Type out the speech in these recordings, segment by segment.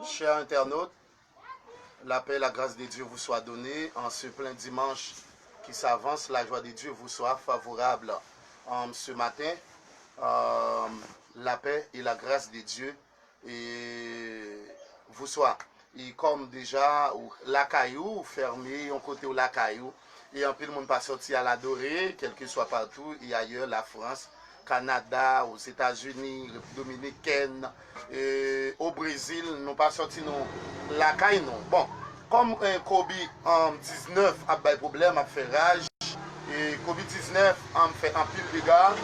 Chers internautes, la paix et la grâce de Dieu vous soient données en ce plein dimanche qui s'avance. La joie de Dieu vous soit favorable ce matin. La paix et la grâce de Dieu et vous soient. Et comme déjà, la caillou fermé, on côté la caillou, et un peu le monde pas sorti à l'adorer, quel que soit partout, et ailleurs, la France, Canada, aux États-Unis, République dominicaine, et au Brésil, nous pas sorti nous la caille non. Bon, comme un Covid-19 a des problèmes, a fait rage, et Covid-19 a fait un pile de dégâts,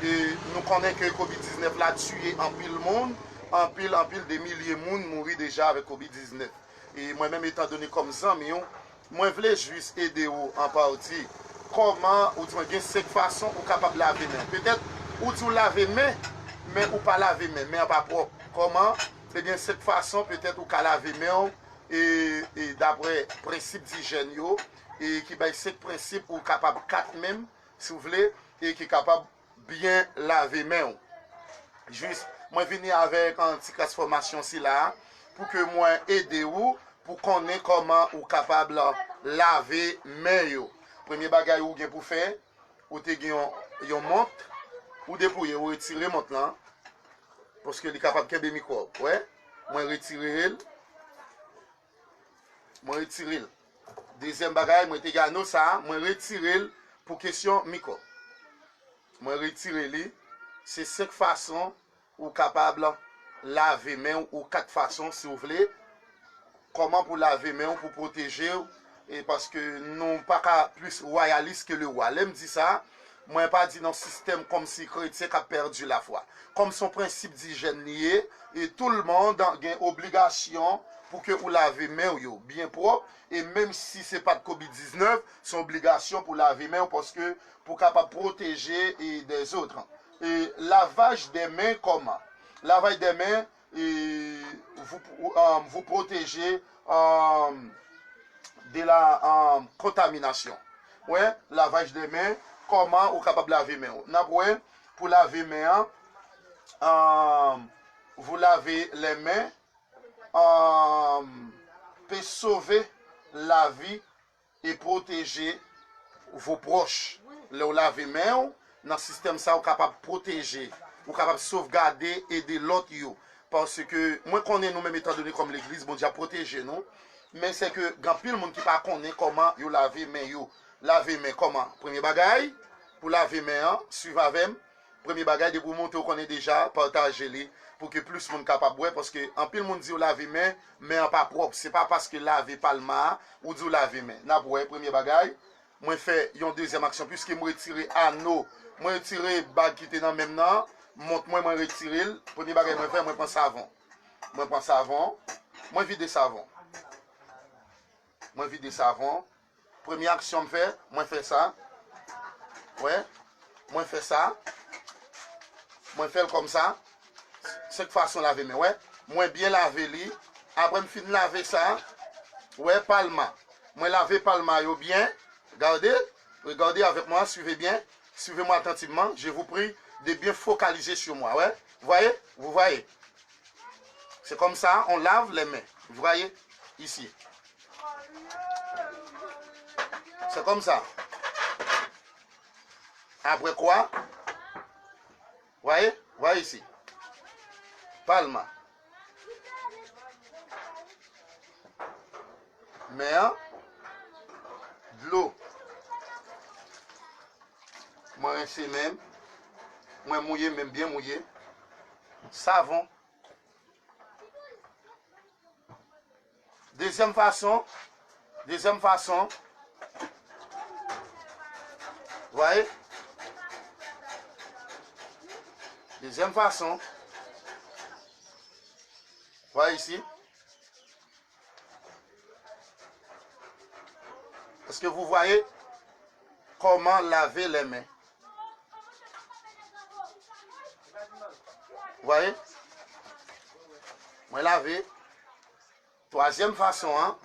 et nous connaissons que Covid-19 l'a tué un pile monde, en pile de milliers de monde mourir déjà avec Covid-19. Et moi-même étant donné comme ça, moi je voulais juste aider en partie. Comment, ou tu 5 façons ou capable de laver main. Peut-être ou tu laver main, mais ou pas laver main, mais pas propre. Comment? C'est bien 5 façons peut-être ou qu'à laver main et d'après principe d'hygiène et qui baille 5 principes ou capable 4 même si vous voulez et qui est capable bien laver main. Juste moi venir avec une petite transformation ici là pour que moi aider ou pour qu'on ait comment ou capable laver main yo. Premier bagage ou gen pour faire ou te gen yon monte ou dépouiller ou retirer monte là parce que il est capable de micro. Ouais, moi retirer Deuxième bagage moi te gano ça, moi retirer pour question micro. Moi retirer li, c'est 5 façons ou capable laver main ou 4 façons si vous voulez. Comment pour laver main pour protéger et parce que nous pas plus royaliste que le roi. Là me dit ça, moi pas dit dans le système comme si chrétien a perdu la foi. Comme son principe d'hygiène lié et tout le monde a une obligation pour que vous lavez main bien propre et même si c'est pas de Covid-19, c'est obligation pour laver main parce que pour capable protéger et des autres. Et lavage des mains comment? Lavage des mains et vous protégez de la contamination. Ouais, lavage des mains, comment vous capable de laver les mains? Pour laver les mains, vous lavez les mains, peut sauver la vie et protéger vos proches. Là, vous lavez les mains, dans le système, ça, vous capable de protéger, vous capable de sauvegarder et aider l'autre. Parce que moi, qu'on est nous-mêmes étant donné comme l'église, bon Dieu a protégé nous. Mais c'est que grand pile monde qui pas connaît comment yo laver main yo. Laver main comment? Premier bagage pour laver main, suivre avec premier bagage de pour monter on connaît déjà partager les pour que plus monde capable boire parce que en pile monde dit laver main mais pas propre. C'est pas parce que laver pas le main ou dit laver main. N'a boire premier bagage. Moi fait une deuxième action puisque moi retirer anneau, moi retirer bag qui était dans même nan, monte moi retirer, premier bagage moi faire moi prend savon. Moi prends savon, moi vide savon. Moi vide savon. Première action me fait, moi fais ça. Ouais. Moi fais ça. Moi fais comme ça. Cette façon laver mais ouais. Moi bien laver li. Après me fin laver ça. Ouais, palma. Moi laver palma yo bien. Regardez avec moi, suivez bien. Suivez-moi attentivement. Je vous prie de bien focaliser sur moi, ouais. Vous voyez? C'est comme ça, on lave les mains. Vous voyez? Ici. C'est comme ça. Après quoi? Voyez? Voyez ici. Palma. Main. De l'eau. Moi, rincer même. Moi, mouiller, même bien mouillé. Savon. Deuxième façon. Voyez? Deuxième façon. Voyez ici. Est-ce que vous voyez comment laver les mains? Voyez? Moi laver. Troisième façon, hein?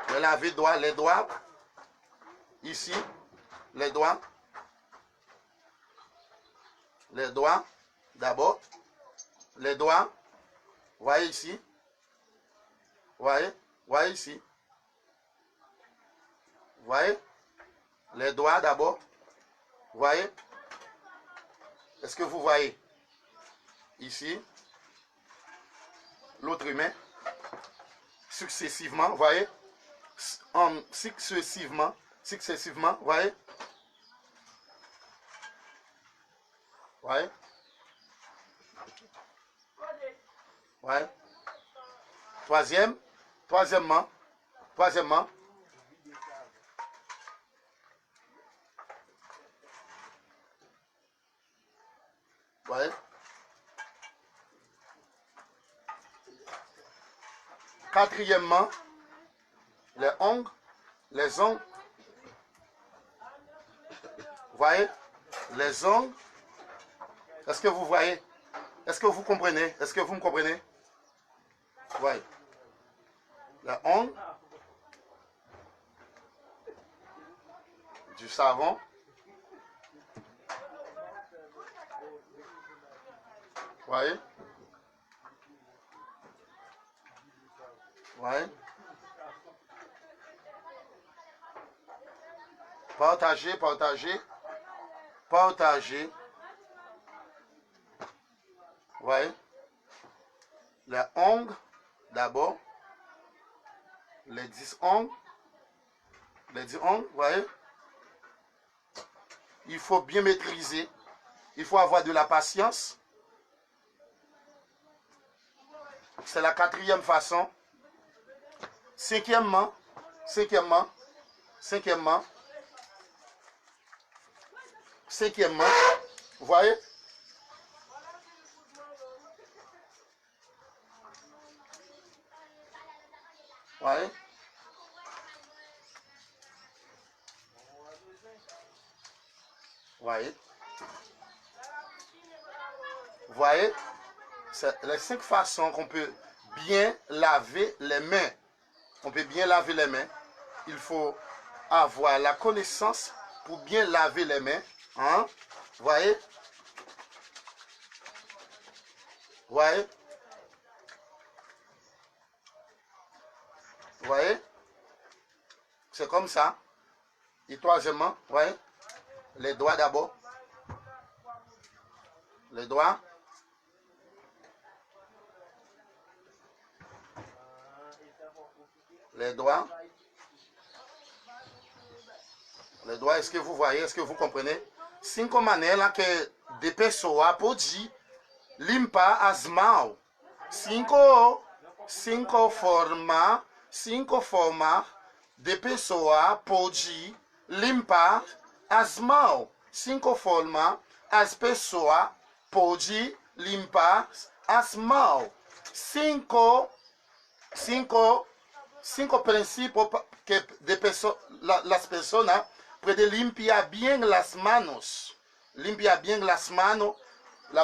Moi laver les doigts. Ici, les doigts. Les doigts, d'abord. Les doigts. Voyez ici. Voyez ici. Voyez. Les doigts d'abord. Voyez. Est-ce que vous voyez? Ici. L'autre main. Successivement. Voyez. Successivement. Successivement. Voyez. Voyez. Ouais. Troisièmement. Ouais. Quatrièmement, les ongles. Voyez, les ongles. Est-ce que vous voyez? Est-ce que vous comprenez? Est-ce que vous me comprenez? Voyez. Les ongles. Du savon. Voyez. Voyez. Partagez. Voyez. Les ongles d'abord. Les 10 ongles. Voyez. Il faut bien maîtriser. Il faut avoir de la patience. C'est la quatrième façon. Cinquièmement. Vous voyez? Voyez? Voyez? C'est les 5 façons qu'on peut bien laver les mains. Il faut avoir la connaissance pour bien laver les mains. Hein? Voyez? C'est comme ça. Et troisièmement, voyez? Les doigts d'abord. Les doigts. Est-ce que vous voyez? Est-ce que vous comprenez? 5 manières que de pessoa pode limpar as mãos. 5 formas de pessoa pode limpar as mãos. 5 formas as pessoas pode limpar as mãos. 5 princípios que las personas pueden limpiar bien las manos. La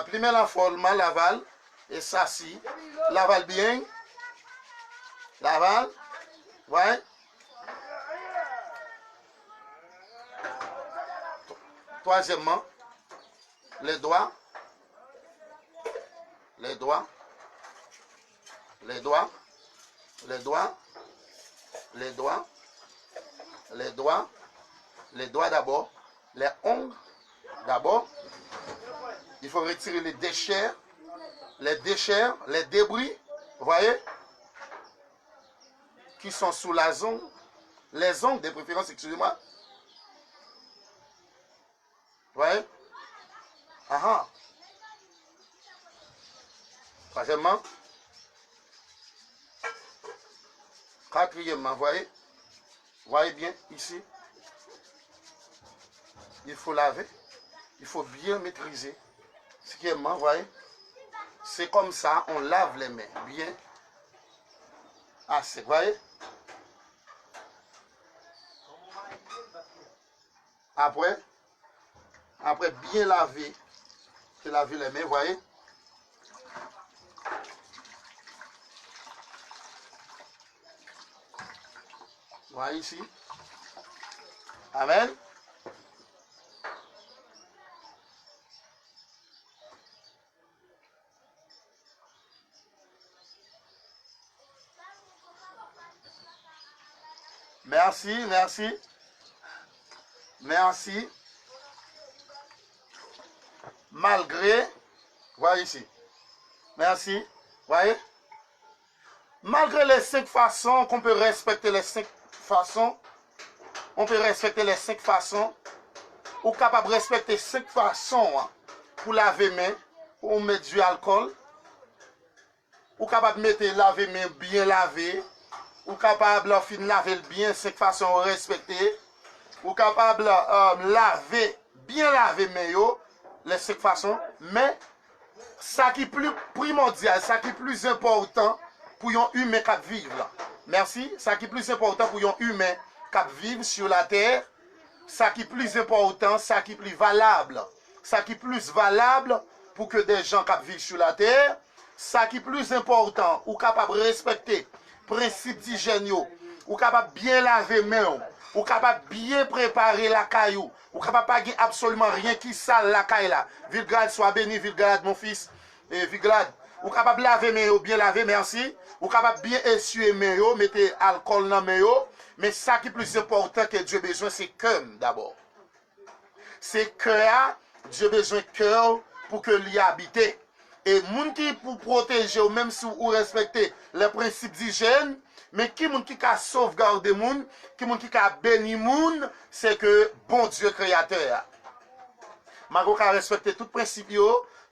primera forma, lavar, es así. Lavar bien. Ouais. Troisièmement, les doigts. D'abord. Les ongles d'abord. Il faut retirer les déchets, les débris, vous voyez, qui sont sous la zone. Les ongles de préférence, excusez-moi. Vous voyez? Troisièmement. Quatrièmement, voyez? Voyez bien ici. Il faut laver. Il faut bien maîtriser. Cinquièmement, voyez? C'est comme ça, on lave les mains. Bien. Assez, voyez? Après bien laver les mains, voyez? Voyez ici. Amen. Merci, merci. Merci. Malgré, voyez ici. Merci. Voyez? Malgré les 5 façons qu'on peut respecter les 5 façons, on peut respecter les 5 façons, ou capable de respecter 5 façons pour laver main, pour mettre du alcool, ou capable de mettre laver main bien lavé, ou capable de fin laver bien 5 façons respecter, ou capable de laver bien laver main yo, les 5 façons, mais ça qui est plus primordial, ça qui est plus important pour un humain qui vivre là. Merci. Ça qui est plus important pour un humain qui vivre sur la terre, ça qui est plus important, ça qui est plus valable. Ça qui est plus valable pour que des gens qui vivent sur la terre, ça qui est plus important, ou capable de respecter principe d'hygiène, ou capable de bien laver main, ou capable de bien préparer la caillou, ou capable de pas absolument rien qui sale la caille là. Vilgrad, sois béni, Vilgrad, mon fils, et Vilgrad. Ou capable de laver main, bien laver, merci. Ou capable de bien essuyer main, mettez alcool dans main, mais ça qui est plus important que Dieu a besoin, c'est cœur d'abord. C'est cœur, Dieu a besoin de cœur pour que l'y habite. Et moun qui pour protéger, ou même si vous respectez les principes d'hygiène, mais qui moun qui a sauvegardé moun, qui moun qui a béni moun, c'est que bon Dieu créateur. Mago ka respecter tout principe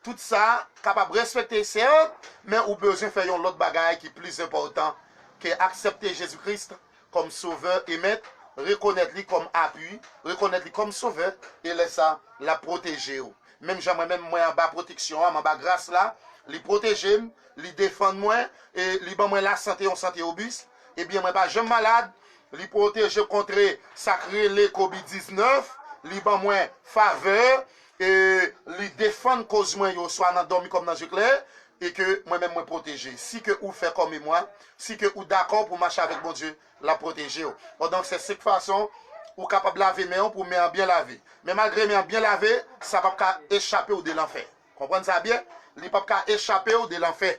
tout ça, capable de respecter certes, mais ou besoin de faire un autre bagage qui est plus important que accepter Jésus-Christ comme sauveur et maître, reconnaître lui comme appui, reconnaître lui comme sauveur et laisser ça la protéger. Même j'aimerais même moi en bas protection, en bas grâce là, les protéger, les défendre moi et les ban moi la santé en santé robuste, et bien moi pas jamais malade, les protéger contre sacré les Covid-19, les ban moi faveur et les défendre cause moi yo soit dans dormi comme dans jeu clair et que moi-même moi protéger. Si que ou fait comme moi, si que ou d'accord pour marcher avec mon Dieu, la protéger. Donc c'est cette façon ou capable de laver main pour main bien laver. Mais malgré main bien laver, ça va pas échapper au de l'enfer. Comprenez ça bien? Il pas pas échapper au de l'enfer.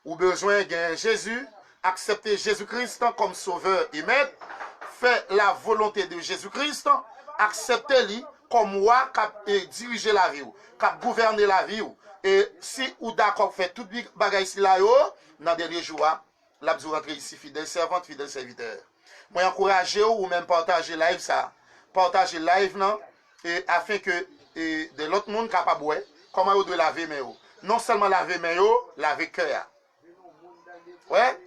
Ou besoin de Jésus, accepter Jésus-Christ comme sauveur et maître, faire la volonté de Jésus-Christ, accepter lui comme roi qui dirige la vie, qui gouverne la vie. Et si ou d'accord fait tout bagay ici là dans dernier jour, la vous rentrer ici fidèle servante, fidèle serviteur. Moi encourager ou même partager live ça, partager live non et afin que de l'autre monde capable ouais, comment vous doit laver main. Non seulement laver main, laver cœur. Ouais,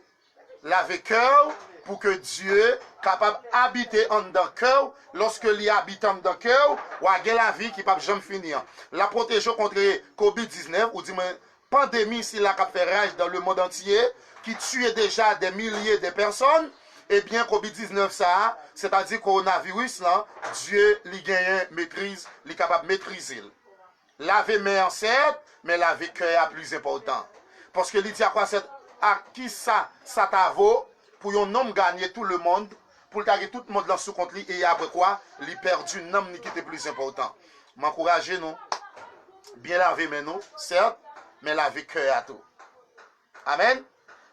laver cœur pour que Dieu capable habiter en dans cœur, lorsque il habite en dans cœur, ou a la vie qui pas jamais finir. La protéger contre Covid-19 ou dit pandémie si la cap fait rage dans le monde entier qui tue déjà des milliers de personnes, eh bien Covid-19 ça, c'est-à-dire coronavirus là, Dieu lui gagne maîtrise, lui capable maîtriser. Laver main certes, mais laver cœur est plus important. Parce que il dit à quoi à qui ça t'a vaut pour un homme gagner tout le monde, pour gagner tout le monde dans ce compte et après quoi, il perdu un homme qui était plus important. M'encourager nous, bien laver main nous, certes, mais laver cœur à tout. Amen.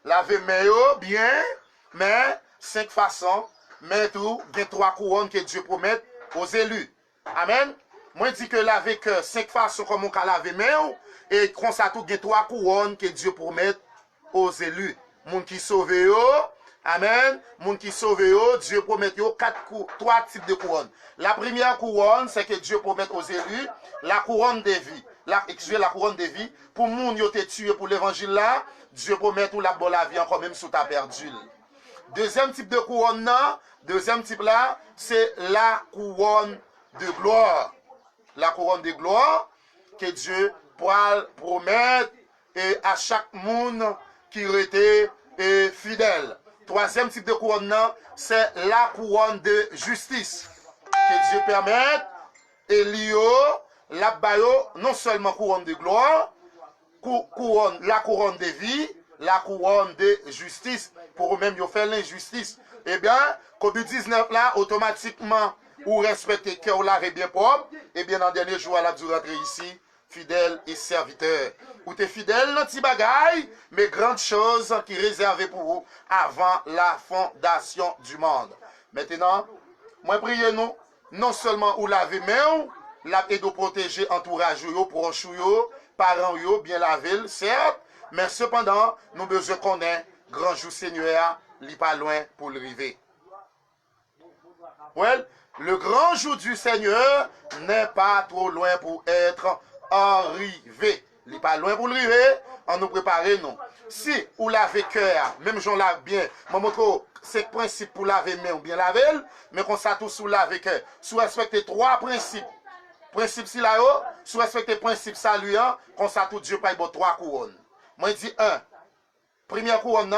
Laver main bien, mais 5 façons, mais tout, il y a 3 couronnes que Dieu promet aux élus. Amen. Moi je dis que laver cœur 5 façons comme on peut laver main et comme ça tout il y a 3 couronnes que Dieu promet aux élus. Moun qui sauve yo, amen. Moun qui sauve yo, Dieu promet yo 3 types de couronnes. La première couronne, c'est que Dieu promet aux élus la couronne de vie. La couronne de vie. Pour moun yo te tué pour l'évangile là, Dieu promet ou la bonne la vie encore même sous ta perdu. Deuxième type de couronne là, deuxième type là, c'est la couronne de gloire. La couronne de gloire que Dieu promet et à chaque monde qui était fidèle. Troisième type de couronne, c'est la couronne de justice. Que Dieu permette et la bayo, non seulement couronne de gloire, la couronne de vie, la couronne de justice. Pour eux-mêmes, ils font l'injustice. Eh bien, Covid-19 là, automatiquement, ou respecter que vous l'avez bien propre, et bien dans le dernier jour, la vous rentrez ici, fidèle et serviteur. Ou t'es fidèle dans petit bagaille, mais grandes choses qui réservées pour vous avant la fondation du monde. Maintenant, moi priez nous, non seulement ou laver main, la et de protéger entourage yo, proche yo, parents yo, bien laver, certes, mais cependant, nous besoin qu'on ait grand jour Seigneur, li pas loin pour le river. Well, le grand jour du Seigneur n'est pas trop loin pour être arrivé. Il n'est pas loin pour l'arriver, on nous prépare nous. Si vous lavez cœur, même j'en lave bien, je montre 5 principes pour laver main ou bien laver, mais qu'on ça tout sous laver cœur. Sous respecter 3 principes. Principe si là, sous respecter principe saluant, qu'on ça tout Dieu paye 3 couronnes. Moi je dis 1. Première couronne,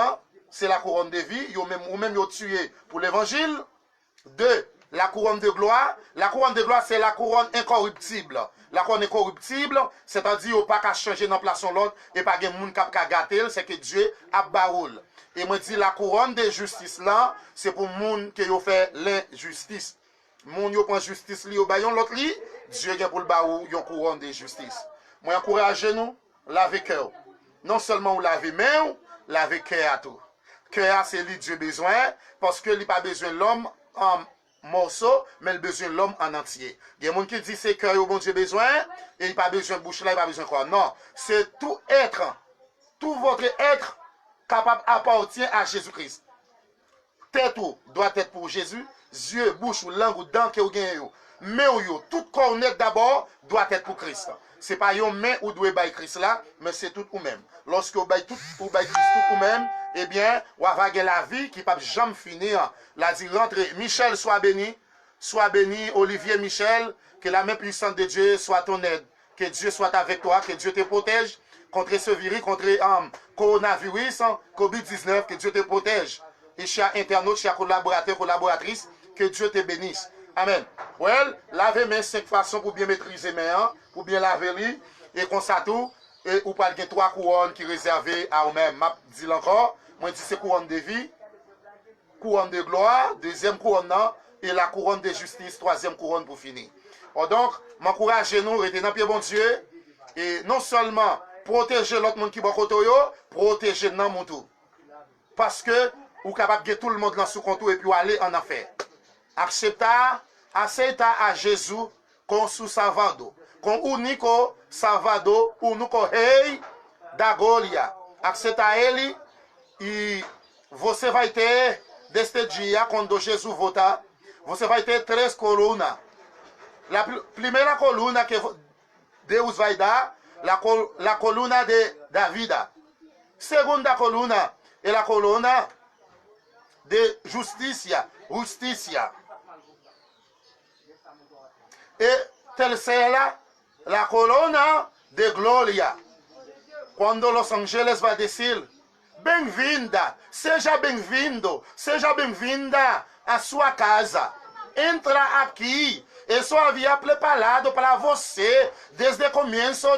c'est la couronne de vie, ou même yo tué pour l'évangile. 2. La couronne de gloire. La couronne de gloire, c'est la couronne incorruptible. La couronne incorruptible, c'est-à-dire qu'il n'y a pas qu'à changer dans place l'autre et pas de monde qui a gâté, c'est que Dieu a baroul. Et moi, dis la couronne de justice là, c'est pour les gens qui ont fait l'injustice. Les gens qui ont pris justice, li, l'autre li, Dieu a pour le barou, une couronne de justice. Moi, encourage nous, laver cœur. Non seulement laver main, laver cœur à tout. Cœur, c'est lui Dieu besoin, parce que il n'a pas besoin de l'homme en morceau, mais il a besoin de l'homme en entier. Il y a des gens qui disent c'est cœur au bon Dieu besoin, et il n'a pas besoin de bouche là, il n'a pas besoin de quoi. Non, c'est tout être, tout votre être capable appartient à Jésus-Christ. Tête doit être pour Jésus, yeux, bouche, langue ou dents que vous gagnez. Mais tout corps net d'abord doit être pour Christ. Ce n'est pas une main ou doit être Christ là, mais c'est tout ou même. Lorsque vous baillez tout ou Christ tout ou même, eh bien, vous avez la vie qui ne peut jamais finir. La dit rentrez. Michel, sois béni, Olivier Michel, que la main puissante de Dieu soit ton aide. Que Dieu soit avec toi, que Dieu te protège contre ce virus, contre coronavirus, COVID-19, que Dieu te protège. Et chers internautes, chers collaborateurs, collaboratrices, que Dieu te bénisse. Amen. Well, lavez mes 5 façons pour bien maîtriser mes mains, pour bien laver les, et comme ça tout, et ou pas de 3 couronnes qui réservées à vous-même. Je dis encore, moi je dis c'est couronne de vie, couronne de gloire, deuxième couronne, et la couronne de justice, troisième couronne pour finir. Donc, m'encourage nous, rester dans le pied bon Dieu, et non seulement protéger l'autre monde qui va côté, protéger dans mon tout. Parce que, vous êtes capable de tout le monde dans sous compte et puis aller en affaire. Aceita a Jésus com su salvador, com o único salvador, o único rei da glória. Aceita ele e você vai ter, deste dia, quando Jesus voltar, você vai ter 3 colunas. A primeira coluna que Deus vai dar, a coluna da vida. Segunda coluna é a coluna de justiça. E tercera, la corona de gloria. Quando los ángeles vai dizer, bem-vinda, seja bem-vindo, seja bem-vinda à sua casa. Entra aqui. Isso havia preparado para você desde o começo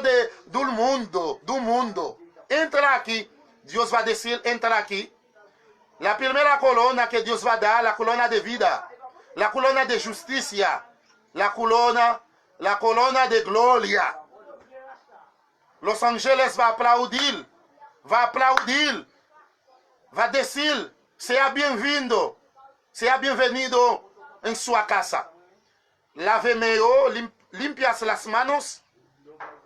do mundo. Entra aqui. Deus vai dizer, entra aqui. La primeira coluna que Deus vai dar, la coluna de vida, la coluna de justiça, la coluna de glória. Los Angeles vai aplaudir, vai dizer, seja bem-vindo, seja bem-vindo em sua casa. Lave-me, limpias las manos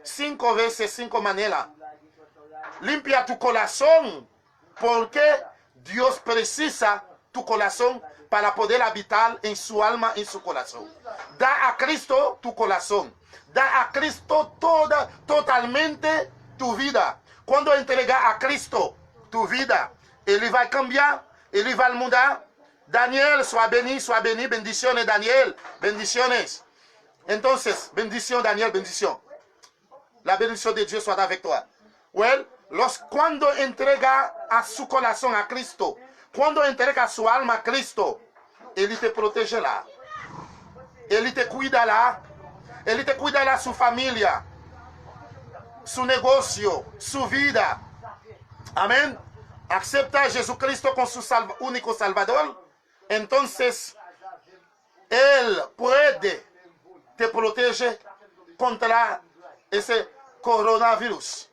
5 veces, 5 maneras. Limpia tu corazón, porque Dios precisa tu corazón para poder habitar en su alma, en su corazón. Da a Cristo tu corazón. Da a Cristo totalmente tu vida. Cuando entregas a Cristo tu vida, Él va a cambiar, Él va a mudar. Daniel, sois béni, bendiciones Daniel, bendiciones. Entonces, bendición Daniel, bendición. La bendición de Dios soit avec toi. Well, cuando entrega a su corazón a Cristo, cuando entrega su alma a Cristo, Él te protegerá. Él te cuidará. Él te cuidará su familia, su negocio, su vida. Amén. Acepta a Jesucristo con su único Salvador. Entonces, Él puede te proteger contra ese coronavirus.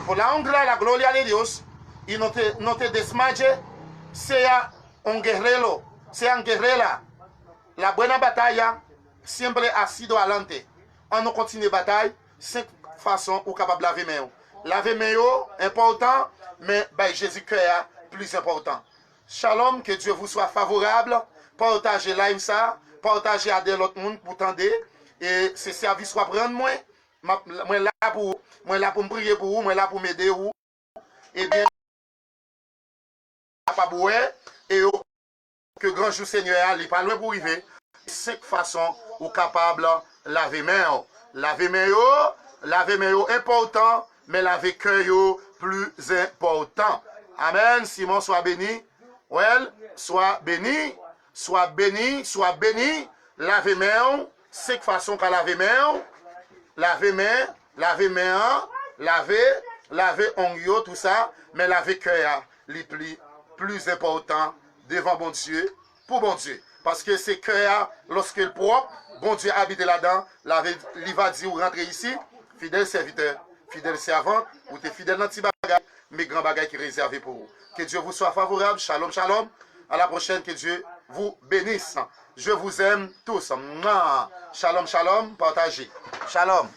Por la honra y la gloria de Dios, y no te desmayes, sea un guerrero, C'est en guerre là. La bonne bataille, simple et acide alante. On nous continue la bataille, 5 façons ou capable de laver main. Laver main important, mais ben, Jésus-Christ plus important. Shalom, que Dieu vous soit favorable. Partagez live ça, partagez à l'autre monde pour tendre. Et ce service soit prendre moi. Moi là pour me prier pour vous, moi là pour m'aider vous. Et bien, et que grand jour Seigneur, il pas loin pour arriver. 5 façons ou capable laver main. Laver main important, mais laver cœur plus important. Amen. Simon soit béni. Well, soit béni. Soit béni, soit béni. Laver main. 5 façons qu'à laver main. Laver ongyo, tout ça, mais laver cœur, les plus important devant bon Dieu, pour bon Dieu. Parce que c'est cœur, lorsque le propre, bon Dieu habite là-dedans, il va dire, vous rentrez ici, fidèle serviteur, fidèle servant, ou t'es fidèle dans petit bagage, mais grand bagage qui est réservé pour vous. Que Dieu vous soit favorable, shalom, shalom. À la prochaine, que Dieu vous bénisse. Je vous aime tous. Shalom, shalom, partagez. Shalom.